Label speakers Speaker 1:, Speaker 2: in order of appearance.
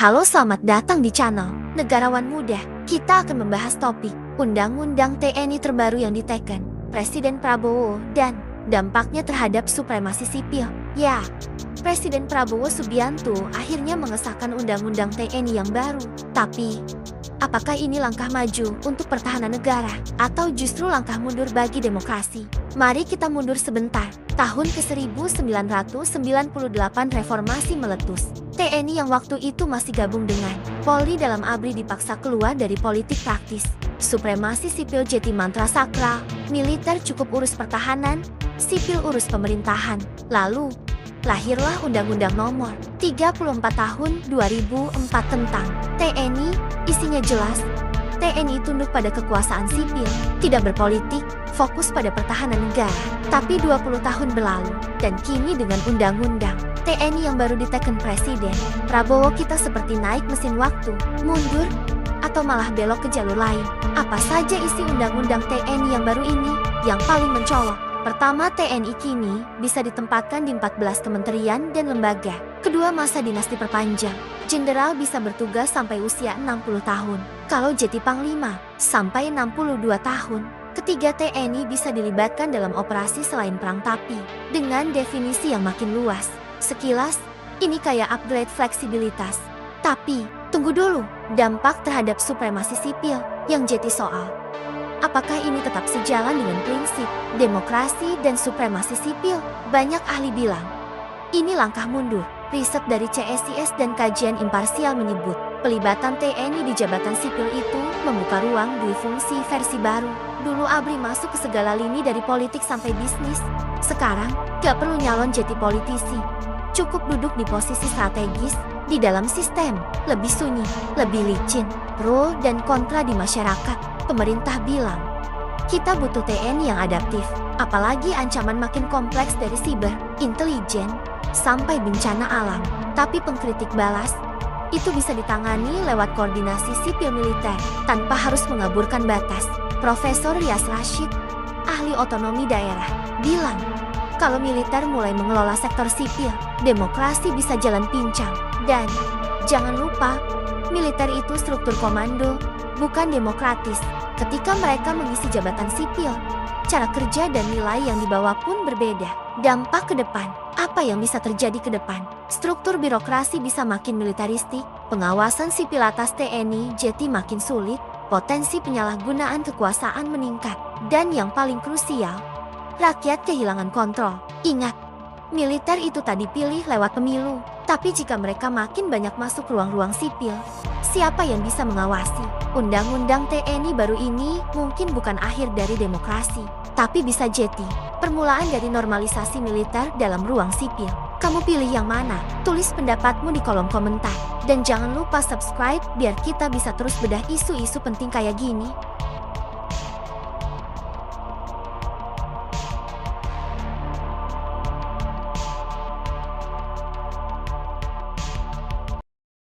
Speaker 1: Halo, selamat datang di channel Negarawan Muda. Kita akan membahas topik Undang-Undang TNI terbaru yang diteken Presiden Prabowo dan dampaknya terhadap supremasi sipil. Ya, Presiden Prabowo Subianto akhirnya mengesahkan Undang-Undang TNI yang baru. Tapi, apakah ini langkah maju untuk pertahanan negara atau justru langkah mundur bagi demokrasi? Mari kita mundur sebentar. Tahun ke-1998 reformasi meletus. TNI yang waktu itu masih gabung dengan Polri dalam ABRI dipaksa keluar dari politik praktis. Supremasi sipil jadi mantra sakral, militer cukup urus pertahanan, sipil urus pemerintahan. Lalu, lahirlah Undang-Undang Nomor 34 Tahun 2004 tentang TNI. Isinya jelas, TNI tunduk pada kekuasaan sipil, tidak berpolitik, fokus pada pertahanan negara. Tapi 20 tahun berlalu, dan kini dengan Undang-Undang TNI yang baru diteken Presiden Prabowo, kita seperti naik mesin waktu, mundur, atau malah belok ke jalur lain. Apa saja isi Undang-Undang TNI yang baru ini? Yang paling mencolok, pertama, TNI kini bisa ditempatkan di 14 kementerian dan lembaga. Kedua, masa dinas diperpanjang. Jenderal bisa bertugas sampai usia 60 tahun. Kalau jadi Panglima, sampai 62 tahun. Ketiga, TNI bisa dilibatkan dalam operasi selain perang tapi dengan definisi yang makin luas. Sekilas, ini kayak upgrade fleksibilitas. Tapi, tunggu dulu, dampak terhadap supremasi sipil yang jadi soal. Apakah ini tetap sejalan dengan prinsip demokrasi dan supremasi sipil? Banyak ahli bilang, ini langkah mundur. Riset dari CSIS dan kajian imparsial menyebut, pelibatan TNI di jabatan sipil itu membuka ruang duifungsi versi baru. Dulu ABRI masuk ke segala lini dari politik sampai bisnis. Sekarang, gak perlu nyalon jadi politisi. Cukup duduk di posisi strategis di dalam sistem. Lebih sunyi, lebih licin, pro dan kontra di masyarakat. Pemerintah bilang, kita butuh TNI yang adaptif. Apalagi ancaman makin kompleks dari siber, intelijen, sampai bencana alam. Tapi pengkritik balas, itu bisa ditangani lewat koordinasi sipil militer tanpa harus mengaburkan batas. Profesor Rias Rashid, ahli otonomi daerah, bilang, kalau militer mulai mengelola sektor sipil, demokrasi bisa jalan pincang. Dan jangan lupa, militer itu struktur komando, bukan demokratis. Ketika mereka mengisi jabatan sipil, cara kerja dan nilai yang dibawa pun berbeda. Dampak ke depan, apa yang bisa terjadi ke depan? Struktur birokrasi bisa makin militeristik, pengawasan sipil atas TNI jadi makin sulit, potensi penyalahgunaan kekuasaan meningkat, dan yang paling krusial, rakyat kehilangan kontrol. Ingat, militer itu tadi pilih lewat pemilu, tapi jika mereka makin banyak masuk ruang-ruang sipil, siapa yang bisa mengawasi? Undang-Undang TNI baru ini mungkin bukan akhir dari demokrasi, tapi bisa jadi permulaan dari normalisasi militer dalam ruang sipil. Kamu pilih yang mana? Tulis pendapatmu di kolom komentar. Dan jangan lupa subscribe biar kita bisa terus bedah isu-isu penting kayak gini.